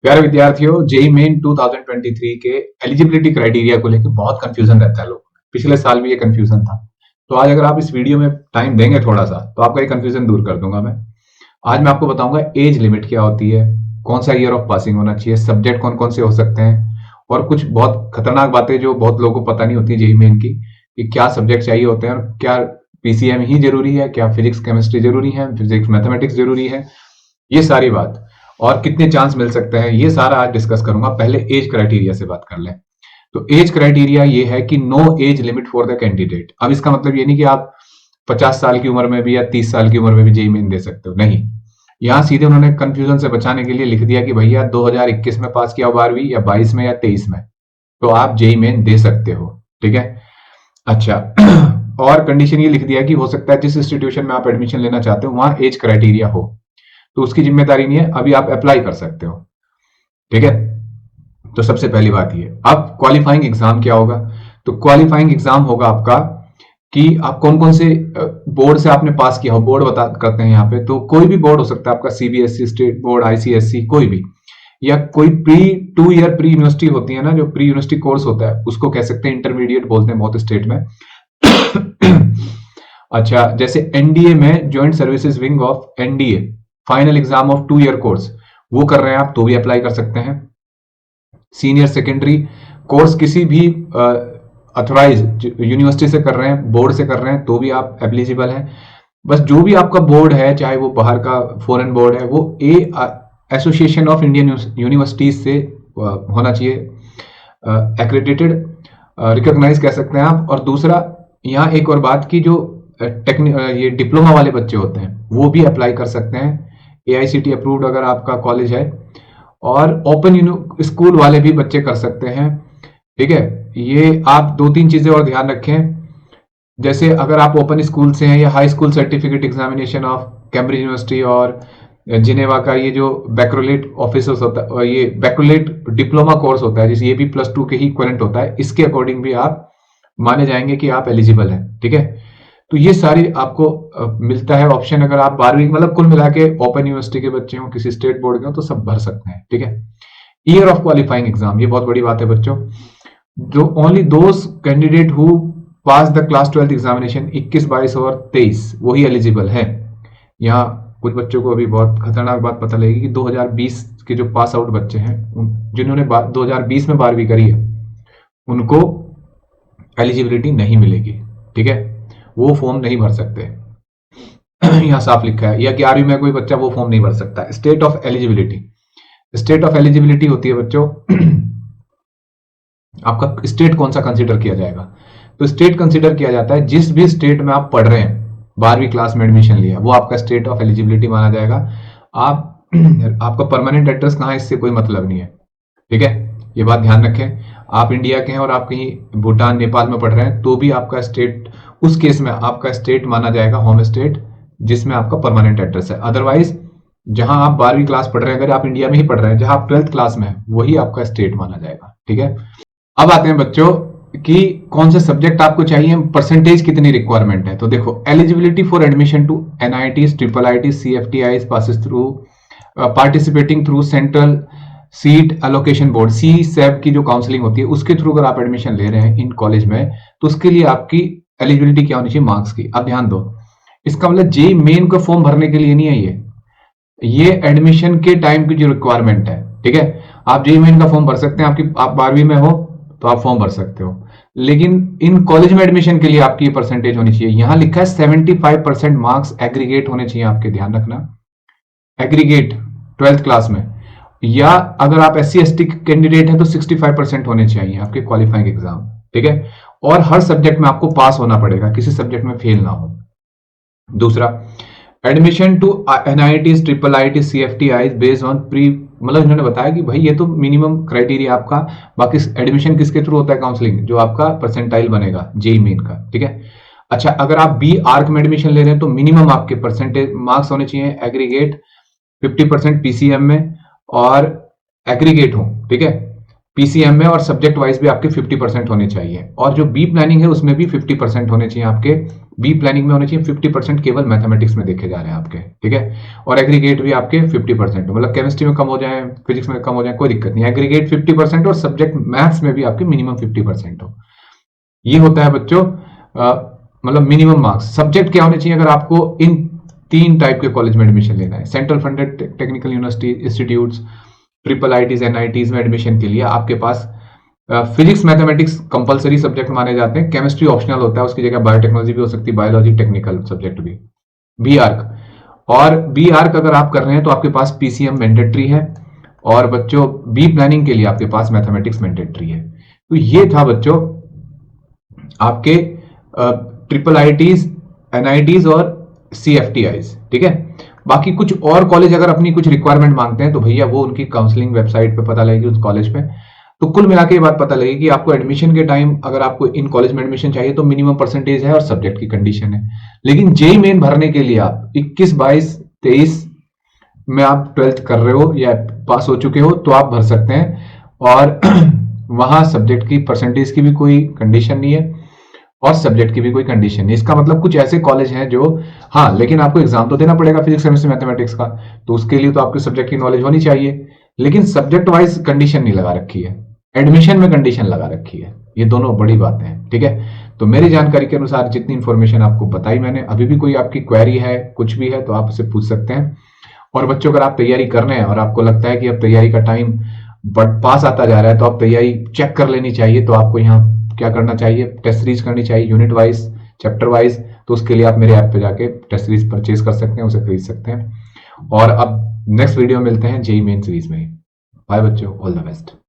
प्यारे विद्यार्थियों, JEE main 2023 के एलिजिबिलिटी क्राइटेरिया को लेकर बहुत कंफ्यूजन रहता है लोगों में। पिछले साल भी ये कंफ्यूजन था। तो आज अगर आप इस वीडियो में टाइम देंगे थोड़ा सा, तो आपका ये कंफ्यूजन दूर कर दूंगा मैं। आज मैं आपको बताऊंगा एज लिमिट क्या होती है, कौन सा ईयर ऑफ पासिंग होना चाहिए, सब्जेक्ट कौन कौन से हो सकते हैं, और कुछ बहुत खतरनाक बातें जो बहुत लोगों को पता नहीं होती जेई मेन की, कि क्या सब्जेक्ट चाहिए होते हैं और क्या पीसीएम ही जरूरी है, क्या फिजिक्स केमिस्ट्री जरूरी है, फिजिक्स मैथमेटिक्स जरूरी है, ये सारी बात, और कितने चांस मिल सकते हैं, ये सारा आज डिस्कस करूंगा। पहले एज क्राइटेरिया से बात कर लें। तो एज क्राइटेरिया ये है कि no age limit for the candidate. अब इसका मतलब ये नहीं कि आप 50 साल की उम्र में भी या 30 साल की उम्र में भी जेई मेन दे सकते हो, नहीं। यहां सीधे उन्होंने कंफ्यूजन से बचाने के लिए लिख दिया कि भैया 2021 में पास किया हो 12वीं, या 22 में या 23 में, तो आप जेई मेन दे सकते हो। ठीक है, अच्छा। और कंडीशन ये लिख दिया कि हो सकता है जिस इंस्टीट्यूशन में आप एडमिशन लेना चाहते हो वहां एज क्राइटेरिया हो, तो उसकी जिम्मेदारी नहीं है, अभी आप अप्लाई कर सकते हो। ठीक है, तो सबसे पहली बात ये। अब क्वालिफाइंग एग्जाम क्या होगा? तो क्वालिफाइंग एग्जाम होगा आपका कि आप कौन कौन से बोर्ड से आपने पास किया हो। बोर्ड बता करते हैं यहाँ पे, तो कोई भी बोर्ड हो सकता है आपका, सीबीएसई, स्टेट बोर्ड, आईसीएसई, कोई भी, या कोई प्री 2 ईयर प्री यूनिवर्सिटी होती है ना, जो प्री यूनिवर्सिटी कोर्स होता है, उसको कह सकते हैं इंटरमीडिएट बोलते हैं बहुत स्टेट में। अच्छा, जैसे एनडीए में joint services wing of NDA, final exam of 2 year course, वो कर रहे हैं आप तो भी अप्लाई कर सकते हैं। सीनियर सेकेंडरी कोर्स किसी भी अथोराइज यूनिवर्सिटी से कर रहे हैं, बोर्ड से कर रहे हैं, तो भी आप एलिजिबल हैं। बस जो भी आपका बोर्ड है, चाहे वो बाहर का फॉरेन बोर्ड है, वो एसोसिएशन ऑफ इंडियन यूनिवर्सिटीज से होना चाहिए, एक्रेडिटेड, रिकॉग्नाइज कह सकते हैं आप। और दूसरा, यहाँ एक और बात की, जो ये डिप्लोमा वाले बच्चे होते हैं वो भी अप्लाई कर सकते हैं, एआईसीटी अप्रूव्ड अगर आपका कॉलेज है। और ओपन स्कूल वाले भी बच्चे कर सकते हैं। ठीक है, ये आप 2-3 चीजें और ध्यान रखें। जैसे अगर आप ओपन स्कूल से हैं, या high school certificate examination of Cambridge university और जिनेवा का ये जो बैक्रोलेट ऑफिसर्स होता है, ये बैक्रोलेट डिप्लोमा कोर्स होता है, जिसे ये भी +2 के ही इक्विवेलेंट होता है, इसके अकॉर्डिंग भी आप माने जाएंगे कि आप एलिजिबल हैं। ठीक है, तो ये सारी आपको मिलता है ऑप्शन। अगर आप 12वीं मतलब कुल मिला के ओपन यूनिवर्सिटी के बच्चे हो, किसी स्टेट बोर्ड के हो, तो सब भर सकते हैं। ठीक है, ईयर ऑफ क्वालिफाइंग एग्जाम, ये बहुत बड़ी बात है बच्चों। जो only those candidate who pass the class 12th examination 21, 22 और 23, वही एलिजिबल है। यहाँ कुछ बच्चों को अभी बहुत खतरनाक बात पता लगेगी कि 2020 के जो पास आउट बच्चे हैं, जिन्होंने 2020 में 12वीं करी है, उनको एलिजिबिलिटी नहीं मिलेगी। ठीक है, वो फॉर्म नहीं भर सकते। यहाँ साफ लिखा है, या 11वीं में कोई बच्चा वो फॉर्म नहीं भर सकता। State of eligibility, state of eligibility होती है बच्चों, आपका स्टेट कौन सा कंसीडर किया जाएगा? तो स्टेट कंसीडर किया जाता है जिस भी स्टेट में आप पढ़ रहे हैं, 12वीं क्लास में एडमिशन लिया, वो आपका स्टेट ऑफ एलिजिबिलिटी माना जाएगा। आप आपका परमानेंट एड्रेस कहाँ है इससे कोई मतलब नहीं है। ठीक है, ये बात ध्यान रखें। आप इंडिया के हैं और आप कहीं भूटान, नेपाल में पढ़ रहे हैं, तो भी आपका स्टेट, उस केस में आपका स्टेट माना जाएगा होम स्टेट, जिसमें आपका परमानेंट एड्रेस है। अदरवाइज जहां आप 12वीं क्लास पढ़ रहे हैं, अगर आप इंडिया में ही पढ़ रहे हैं, जहां आप 12th क्लास में है, वही आपका स्टेट माना जाएगा। ठीक है, अब आते हैं बच्चों कि कौन से सब्जेक्ट आपको चाहिए, परसेंटेज कितनी रिक्वायरमेंट है। तो देखो, eligibility for admission to NIT, triple IT, CFTI passes through participating through central seat allocation board, CSAB की जो काउंसलिंग होती है, उसके थ्रू अगर आप एडमिशन ले रहे हैं इन कॉलेज में, तो उसके लिए आपकी एलिजिबिलिटी क्या होनी चाहिए? मार्क्स की। अब ध्यान दो, इसका मतलब जेई मेन का फॉर्म भरने के लिए नहीं है ये एडमिशन के टाइम की जो रिक्वायरमेंट है। ठीक है, आप जेई मेन का फॉर्म भर सकते हैं, आप 12वीं में हो तो आप फॉर्म भर सकते हो, लेकिन इन कॉलेज में एडमिशन के लिए आपकी परसेंटेज होनी चाहिए। यहां लिखा है 75% मार्क्स एग्रीगेट होने चाहिए आपके, ध्यान रखना, एग्रीगेट 12th क्लास में। या अगर आप SC/ST कैंडिडेट हैं तो 65% होने चाहिए आपके क्वालिफाइंग एग्जाम। ठीक है, और हर सब्जेक्ट में आपको पास होना पड़ेगा, किसी सब्जेक्ट में फेल ना हो। दूसरा, admission to NIT, triple IT, CFTI based on pre, मतलब इन्होंने बताया कि भाई ये तो मिनिमम क्राइटेरिया आपका, बाकी एडमिशन किसके थ्रू होता है? काउंसलिंग, जो आपका परसेंटाइल बनेगा जेई मेन का। ठीक है, अच्छा, अगर आप बी आर्क में एडमिशन ले रहे हैं तो मिनिमम आपके परसेंटेज मार्क्स होने चाहिए एग्रीगेट 50% पीसीएम में, और एग्रीगेट हो। ठीक है, पीसीएम में, और सब्जेक्ट वाइज भी आपके 50% होने चाहिए। और जो बी प्लानिंग है उसमें भी 50% होने चाहिए आपके। बी प्लानिंग में होने चाहिए 50% केवल मैथमेटिक्स में देखे जा रहे हैं आपके, ठीक है। और एग्रीगेट भी आपके 50% हो, मतलब केमिस्ट्री में कम हो जाए, फिजिक्स में कम हो जाए, कोई दिक्कत नहीं। एग्रीगेट 50% और सब्जेक्ट मैथ्स में भी आपके मिनिमम 50% हो। ये होता है बच्चों मतलब मिनिमम मार्क्स। सब्जेक्ट क्या होने चाहिए अगर आपको इन 3 टाइप के कॉलेज में एडमिशन लेना है? Central funded technical university institutes, triple ITs, NITs में एडमिशन के लिए आपके पास फिजिक्स मैथमेटिक्स कंपलसरी सब्जेक्ट माने जाते हैं, केमिस्ट्री ऑप्शनल होता है, उसकी जगह बायोटेक्नोलॉजी भी हो सकती है, बायोलॉजी टेक्निकल सब्जेक्ट भी। बी आर्क, और बी आर्क अगर आप कर रहे हैं तो आपके पास पीसीएम मैंडेटरी है, और बच्चों बी प्लानिंग के लिए आपके पास मैथमेटिक्स मैंडेटरी है। तो ये था बच्चों आपके ट्रिपल आईटीज, एनआईटीज और सीएफटीआईज, ठीक है। बाकी कुछ और कॉलेज अगर अपनी कुछ रिक्वायरमेंट मांगते हैं तो भैया वो उनकी काउंसलिंग वेबसाइट पे पता लगेगी उस कॉलेज पे। तो कुल मिला के ये बात पता लगेगी कि आपको एडमिशन के टाइम अगर आपको इन कॉलेज में एडमिशन चाहिए तो मिनिमम परसेंटेज है और सब्जेक्ट की कंडीशन है। लेकिन जेई मेन भरने के लिए आप 21, 22, 23 में आप 12th कर रहे हो या पास हो चुके हो तो आप भर सकते हैं। और वहां सब्जेक्ट की परसेंटेज की भी कोई कंडीशन नहीं है और सब्जेक्ट की भी कोई कंडीशन नहीं। इसका मतलब कुछ ऐसे कॉलेज हैं जो, हाँ लेकिन आपको एग्जाम तो देना पड़ेगा फिजिक्स केमिस्ट्री मैथमेटिक्स का, तो उसके लिए तो आपके सब्जेक्ट की नॉलेज होनी चाहिए, लेकिन सब्जेक्ट वाइज कंडीशन नहीं लगा रखी है, एडमिशन में कंडीशन लगा रखी है। ये दोनों बड़ी बातें हैं, ठीक है। तो मेरी जानकारी के अनुसार जितनी इंफॉर्मेशन आपको बताई मैंने, अभी भी कोई आपकी क्वेरी है, कुछ भी है तो आप उससे पूछ सकते हैं। और बच्चों अगर आप तैयारी कर रहे हैं और आपको लगता है कि अब तैयारी का टाइम पास आता जा रहा है तो आप तैयारी चेक कर लेनी चाहिए। तो आपको यहाँ क्या करना चाहिए? टेस्ट सीरीज करनी चाहिए यूनिट वाइज, चैप्टर वाइज। तो उसके लिए आप मेरे ऐप पे जाके टेस्ट सीरीज परचेज कर सकते हैं, उसे खरीद सकते हैं। और अब नेक्स्ट वीडियो मिलते हैं जेई मेन सीरीज में। बाय बच्चों, ऑल द बेस्ट।